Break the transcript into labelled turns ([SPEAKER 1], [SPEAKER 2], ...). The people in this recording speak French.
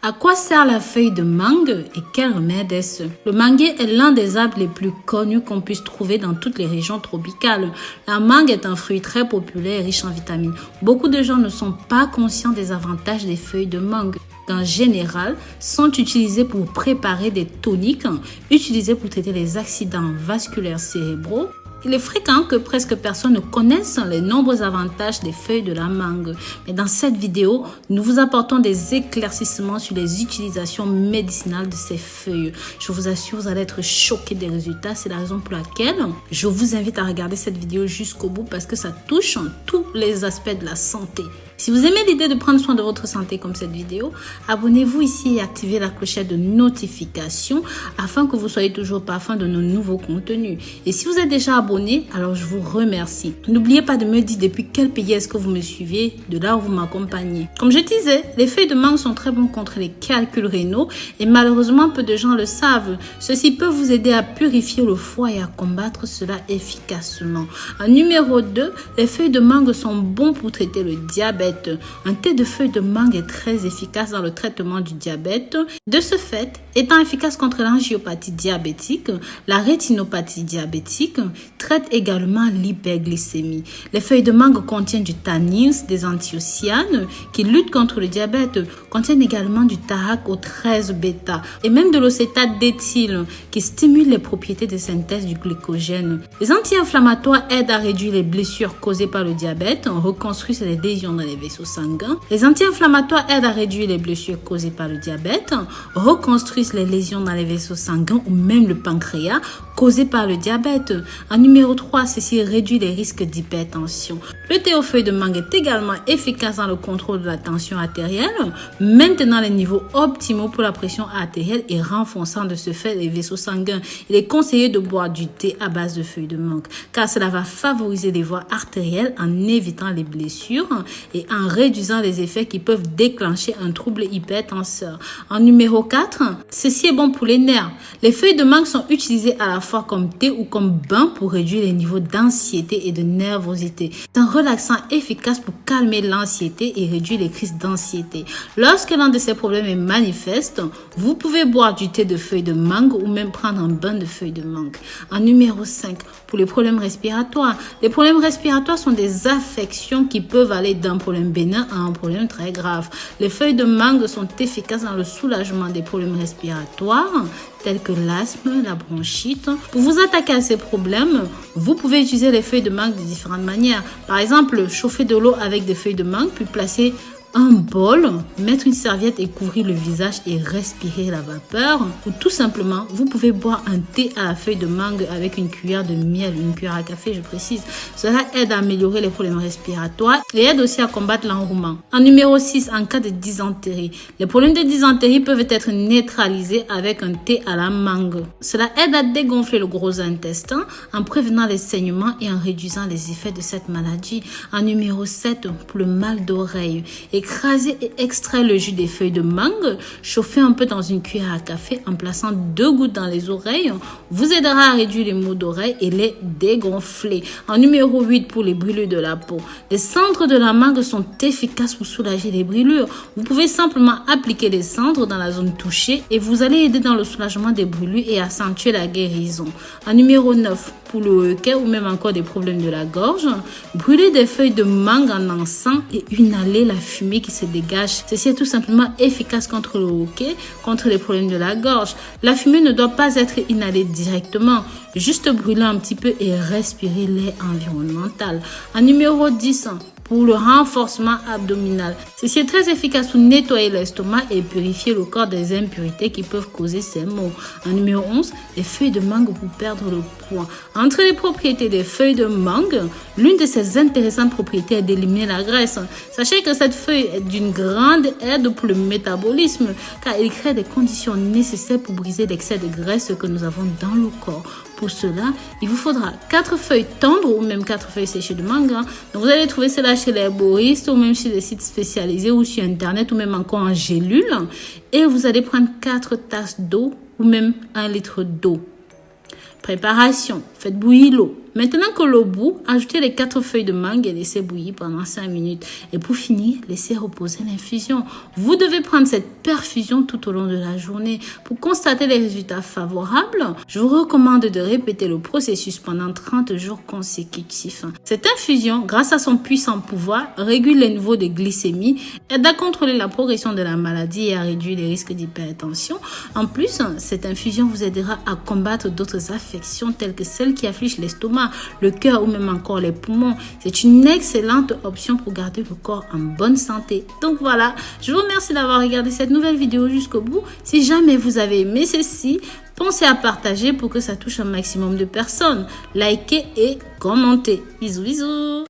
[SPEAKER 1] À quoi sert la feuille de mangue et quel remède est-ce? Le manguier est l'un des arbres les plus connus qu'on puisse trouver dans toutes les régions tropicales. La mangue est un fruit très populaire et riche en vitamines. Beaucoup de gens ne sont pas conscients des avantages des feuilles de mangue. En général, sont utilisées pour préparer des toniques, utilisées pour traiter les accidents vasculaires cérébraux. Il est fréquent que presque personne ne connaisse les nombreux avantages des feuilles de la mangue. Mais dans cette vidéo, nous vous apportons des éclaircissements sur les utilisations médicinales de ces feuilles. Je vous assure, vous allez être choqués des résultats. C'est la raison pour laquelle je vous invite à regarder cette vidéo jusqu'au bout parce que ça touche tous les aspects de la santé. Si vous aimez l'idée de prendre soin de votre santé comme cette vidéo, abonnez-vous ici et activez la clochette de notification afin que vous soyez toujours parfum de nos nouveaux contenus. Et si vous êtes déjà abonné, alors je vous remercie. N'oubliez pas de me dire depuis quel pays est-ce que vous me suivez, de là où vous m'accompagnez. Comme je disais, les feuilles de mangue sont très bonnes contre les calculs rénaux et malheureusement peu de gens le savent. Ceci peut vous aider à purifier le foie et à combattre cela efficacement. En numéro 2, les feuilles de mangue sont bons pour traiter le diabète. Un thé de feuilles de mangue est très efficace dans le traitement du diabète. De ce fait, étant efficace contre l'angiopathie diabétique, la rétinopathie diabétique, traite également l'hyperglycémie. Les feuilles de mangue contiennent du tannins, des anthocyanes qui luttent contre le diabète, contiennent également du tarac au 13 bêta et même de l'océtate d'éthyle qui stimule les propriétés de synthèse du glycogène. Les anti-inflammatoires aident à réduire les blessures causées par le diabète, reconstruisent les lésions dans les vaisseaux sanguins. Les anti-inflammatoires aident à réduire les blessures causées par le diabète, reconstruisent les lésions dans les vaisseaux sanguins ou même le pancréas causé par le diabète. En numéro 3, ceci réduit les risques d'hypertension. Le thé aux feuilles de mangue est également efficace dans le contrôle de la tension artérielle, maintenant les niveaux optimaux pour la pression artérielle et renforçant de ce fait les vaisseaux sanguins. Il est conseillé de boire du thé à base de feuilles de mangue car cela va favoriser les voies artérielles en évitant les blessures et en réduisant les effets qui peuvent déclencher un trouble hypertenseur. En numéro 4, ceci est bon pour les nerfs. Les feuilles de mangue sont utilisées à la fois comme thé ou comme bain pour réduire les niveaux d'anxiété et de nervosité. C'est un relaxant efficace pour calmer l'anxiété et réduire les crises d'anxiété. Lorsque l'un de ces problèmes est manifeste, vous pouvez boire du thé de feuilles de mangue ou même prendre un bain de feuilles de mangue. En numéro 5, pour les problèmes respiratoires. Les problèmes respiratoires sont des affections qui peuvent aller d'un problème bénin à un problème très grave. Les feuilles de mangue sont efficaces dans le soulagement des problèmes respiratoires tels que l'asthme, la bronchite. Pour vous attaquer à ces problèmes, vous pouvez utiliser les feuilles de mangue de différentes manières. Par exemple, chauffer de l'eau avec des feuilles de mangue, puis placer un bol, mettre une serviette et couvrir le visage et respirer la vapeur. Ou tout simplement, vous pouvez boire un thé à la feuille de mangue avec une cuillère de miel, une cuillère à café, je précise. Cela aide à améliorer les problèmes respiratoires et aide aussi à combattre l'enrouement. En numéro 6, en cas de dysentérie. Les problèmes de dysentérie peuvent être neutralisés avec un thé à la mangue. Cela aide à dégonfler le gros intestin en prévenant les saignements et en réduisant les effets de cette maladie. En numéro 7, pour le mal d'oreille. Écraser et extraire le jus des feuilles de mangue, chauffer un peu dans une cuillère à café en plaçant 2 gouttes dans les oreilles, vous aidera à réduire les maux d'oreille et les dégonfler. En numéro 8, pour les brûlures de la peau. Les cendres de la mangue sont efficaces pour soulager les brûlures. Vous pouvez simplement appliquer les cendres dans la zone touchée et vous allez aider dans le soulagement des brûlures et accentuer la guérison. En numéro 9, pour le hoquet ou même encore des problèmes de la gorge, brûler des feuilles de mangue en encens et inhaler la fumée qui se dégage. Ceci est tout simplement efficace contre le hoquet, contre les problèmes de la gorge. La fumée ne doit pas être inhalée directement, juste brûler un petit peu et respirer l'air environnemental. En numéro 10, pour le renforcement abdominal. Ceci est très efficace pour nettoyer l'estomac et purifier le corps des impuretés qui peuvent causer ces maux. En numéro 11, les feuilles de mangue pour perdre le poids. Entre les propriétés des feuilles de mangue, l'une de ces intéressantes propriétés est d'éliminer la graisse. Sachez que cette feuille est d'une grande aide pour le métabolisme car elle crée des conditions nécessaires pour briser l'excès de graisse que nous avons dans le corps. Pour cela, il vous faudra 4 feuilles tendres ou même 4 feuilles séchées de mangue. Donc vous allez trouver cela chez les herboristes ou même chez des sites spécialisés ou sur internet ou même encore en gélule. Et vous allez prendre 4 tasses d'eau ou même 1 litre d'eau. Préparation. Faites bouillir l'eau. Maintenant que l'eau bout, ajoutez les 4 feuilles de mangue et laissez bouillir pendant 5 minutes. Et pour finir, laissez reposer l'infusion. Vous devez prendre cette perfusion tout au long de la journée. Pour constater les résultats favorables, je vous recommande de répéter le processus pendant 30 jours consécutifs. Cette infusion, grâce à son puissant pouvoir, régule les niveaux de glycémie, aide à contrôler la progression de la maladie et à réduire les risques d'hypertension. En plus, cette infusion vous aidera à combattre d'autres affections telles que celles qui affligent l'estomac, le cœur ou même encore les poumons. C'est une excellente option pour garder le corps en bonne santé. Donc voilà, je vous remercie d'avoir regardé cette nouvelle vidéo jusqu'au bout. Si jamais vous avez aimé ceci, pensez à partager pour que ça touche un maximum de personnes. Likez et commentez. Bisous, bisous.